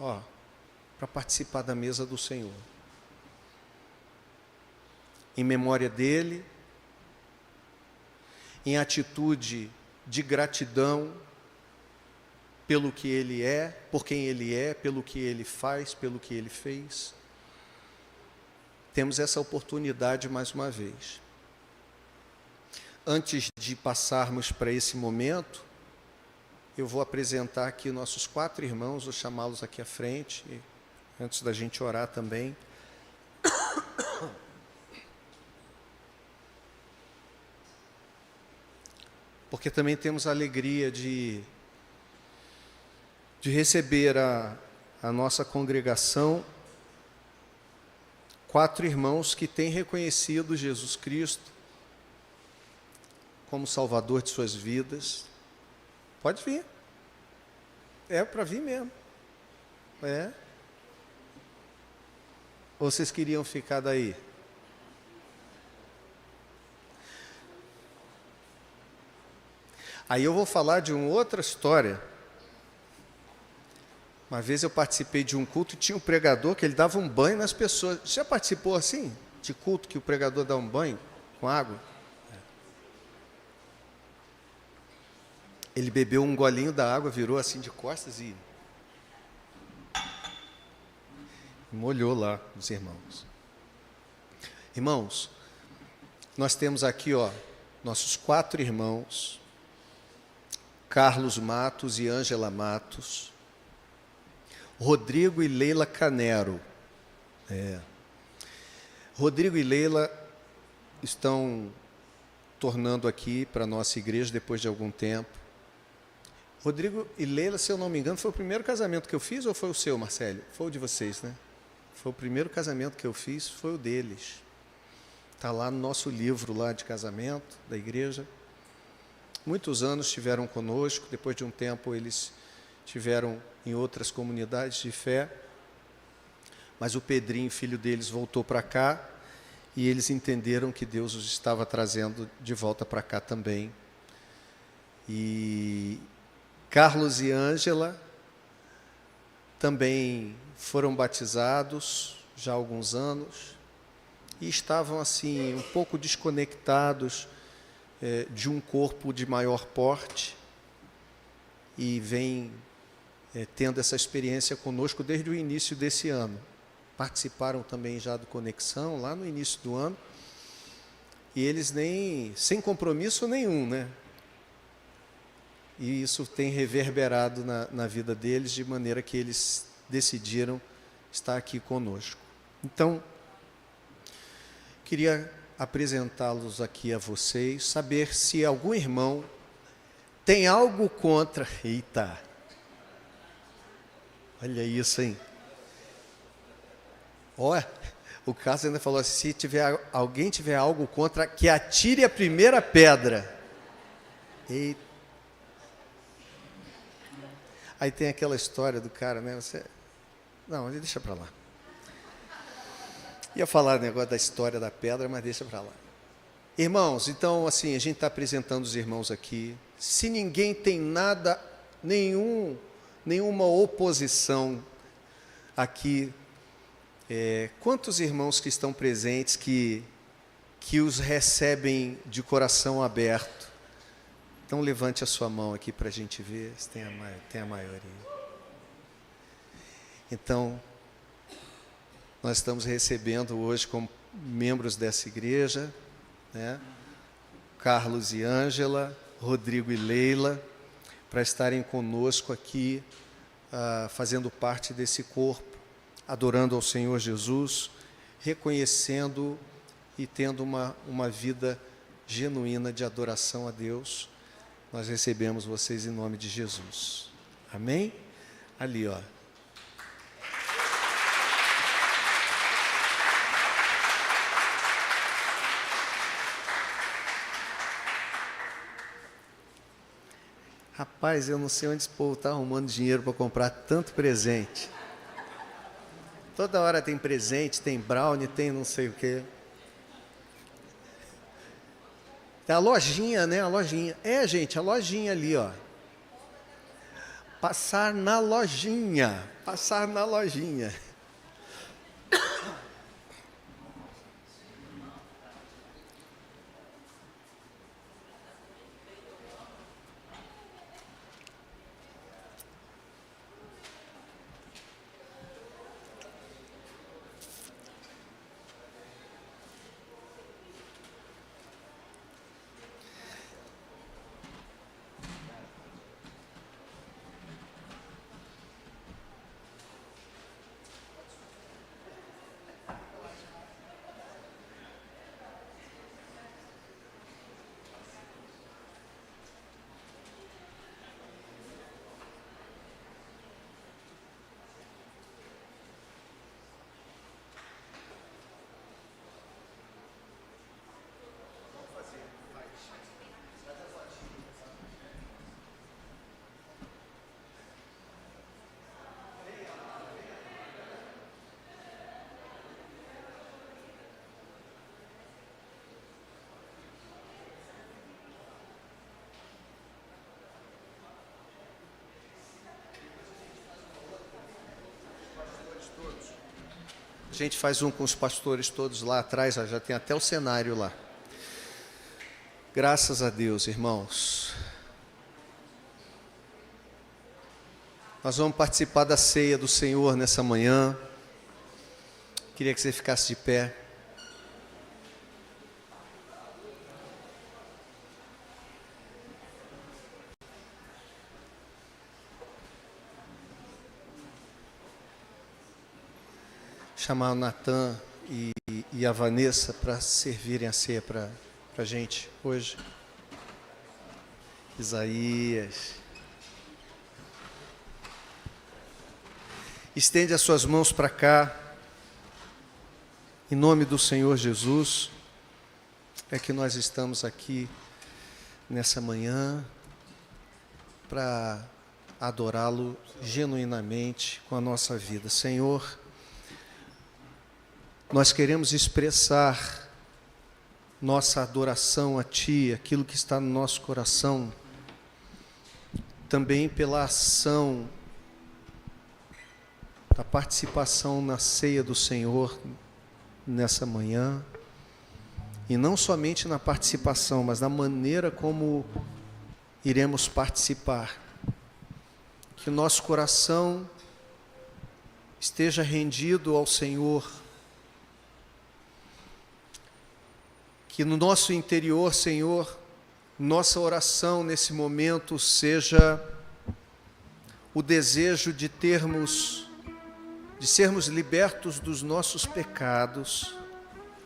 para participar da mesa do Senhor. Em memória dele, em atitude de gratidão pelo que ele é, por quem ele é, pelo que ele faz, pelo que ele fez. Temos essa oportunidade mais uma vez. Antes de passarmos para esse momento, eu vou apresentar aqui nossos 4 irmãos, vou chamá-los aqui à frente, antes da gente orar também. Porque também temos a alegria de receber a nossa congregação, 4 irmãos que têm reconhecido Jesus Cristo como Salvador de suas vidas. Pode vir. É para vir mesmo. É. Ou vocês queriam ficar daí? Aí eu vou falar de uma outra história. Uma vez eu participei de um culto e tinha um pregador que ele dava um banho nas pessoas. Já participou assim? De culto que o pregador dá um banho com água? Ele bebeu um golinho da água, virou assim de costas e molhou lá os irmãos. Irmãos, nós temos aqui, nossos 4 irmãos, Carlos Matos e Ângela Matos, Rodrigo e Leila Canero. Rodrigo e Leila estão tornando aqui para a nossa igreja depois de algum tempo. Rodrigo e Leila, se eu não me engano, foi o primeiro casamento que eu fiz ou foi o seu, Marcelo? Foi o de vocês, né? Foi o primeiro casamento que eu fiz, foi o deles. Está lá no nosso livro lá de casamento da igreja. Muitos anos estiveram conosco, depois de um tempo eles estiveram em outras comunidades de fé, mas o Pedrinho, filho deles, voltou para cá e eles entenderam que Deus os estava trazendo de volta para cá também. E Carlos e Ângela também foram batizados já há alguns anos e estavam assim um pouco desconectados de um corpo de maior porte e vêm tendo essa experiência conosco desde o início desse ano. Participaram também já do Conexão, lá no início do ano, e eles sem compromisso nenhum, né? E isso tem reverberado na vida deles, de maneira que eles decidiram estar aqui conosco. Então, queria apresentá-los aqui a vocês, saber se algum irmão tem algo contra... Eita! Olha isso, hein? Olha, o Carlos ainda falou assim, se alguém tiver algo contra, que atire a primeira pedra. Eita! Aí tem aquela história do cara, né? Não, deixa para lá. Ia falar o negócio da história da pedra, mas deixa para lá. Irmãos, então, assim, a gente está apresentando os irmãos aqui. Se ninguém tem nada, nenhuma oposição aqui, quantos irmãos que estão presentes que os recebem de coração aberto? Então, levante a sua mão aqui para a gente ver se tem a maioria. Então, nós estamos recebendo hoje como membros dessa igreja, né, Carlos e Ângela, Rodrigo e Leila, para estarem conosco aqui, fazendo parte desse corpo, adorando ao Senhor Jesus, reconhecendo e tendo uma vida genuína de adoração a Deus. Nós recebemos vocês em nome de Jesus. Amém? Ali, ó. Rapaz, eu não sei onde esse povo está arrumando dinheiro para comprar tanto presente. Toda hora tem presente, tem brownie, tem não sei o quê. É a lojinha, né? A lojinha. Gente, a lojinha ali, ó. Passar na lojinha. Passar na lojinha. gente faz um com os pastores todos lá atrás, já tem até o cenário lá. Graças a Deus, irmãos. Nós vamos participar da ceia do Senhor nessa manhã. Queria que você ficasse de pé. Chamar o Natan e a Vanessa para servirem a ceia para a gente hoje. Isaías. Estende as suas mãos para cá. Em nome do Senhor Jesus, é que nós estamos aqui nessa manhã para adorá-lo genuinamente com a nossa vida. Senhor, nós queremos expressar nossa adoração a Ti, aquilo que está no nosso coração, também pela ação da participação na ceia do Senhor nessa manhã, e não somente na participação, mas na maneira como iremos participar. Que o nosso coração esteja rendido ao Senhor, que no nosso interior, Senhor, nossa oração nesse momento seja o desejo de sermos libertos dos nossos pecados,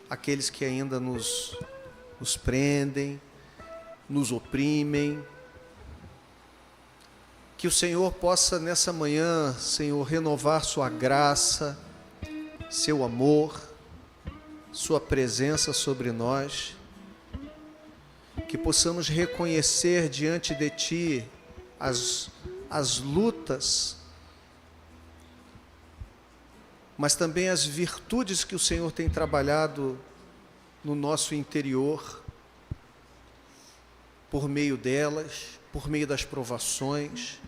aqueles que ainda nos prendem, nos oprimem. Que o Senhor possa nessa manhã, Senhor, renovar sua graça, seu amor, sua presença sobre nós, que possamos reconhecer diante de Ti as lutas, mas também as virtudes que o Senhor tem trabalhado no nosso interior, por meio delas, por meio das provações,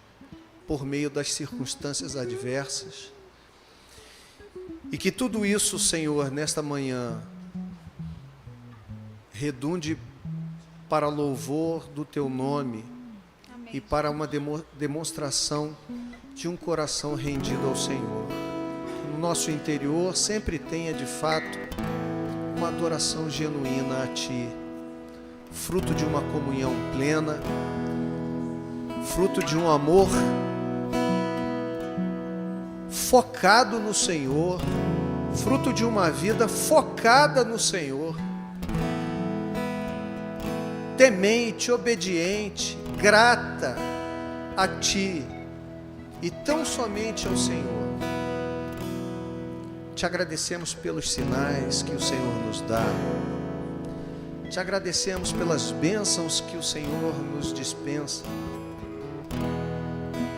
por meio das circunstâncias adversas. E que tudo isso, Senhor, nesta manhã, redunde para louvor do Teu nome. Amém. E para uma demonstração de um coração rendido ao Senhor. No nosso interior sempre tenha, de fato, uma adoração genuína a Ti, fruto de uma comunhão plena, fruto de um amor focado no Senhor, fruto de uma vida focada no Senhor, temente, obediente, grata a Ti e tão somente ao Senhor. Te agradecemos pelos sinais que o Senhor nos dá, te agradecemos pelas bênçãos que o Senhor nos dispensa.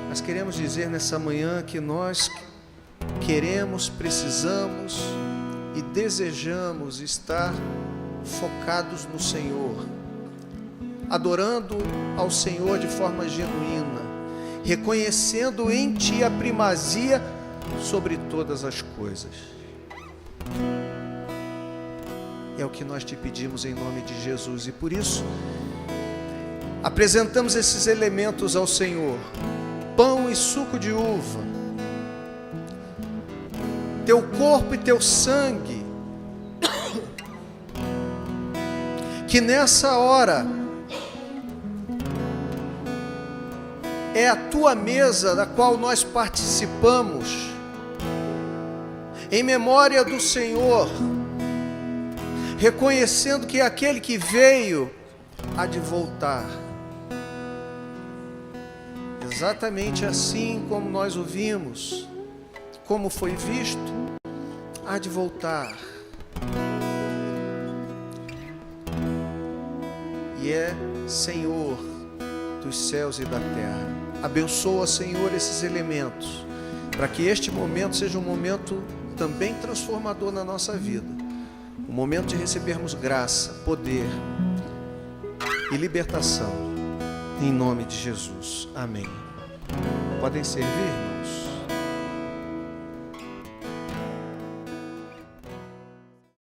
Mas queremos dizer nessa manhã que nós queremos, precisamos e desejamos estar focados no Senhor, adorando ao Senhor de forma genuína, reconhecendo em Ti a primazia sobre todas as coisas. É o que nós Te pedimos em nome de Jesus, e por isso apresentamos esses elementos ao Senhor: pão e suco de uva, Teu corpo e Teu sangue, que nessa hora é a Tua mesa da qual nós participamos, em memória do Senhor, reconhecendo que aquele que veio há de voltar. Exatamente assim como nós ouvimos, como foi visto, há de voltar. E é Senhor dos céus e da terra. Abençoa, Senhor, esses elementos, para que este momento seja um momento também transformador na nossa vida. Um momento de recebermos graça, poder e libertação. Em nome de Jesus. Amém. Podem servir?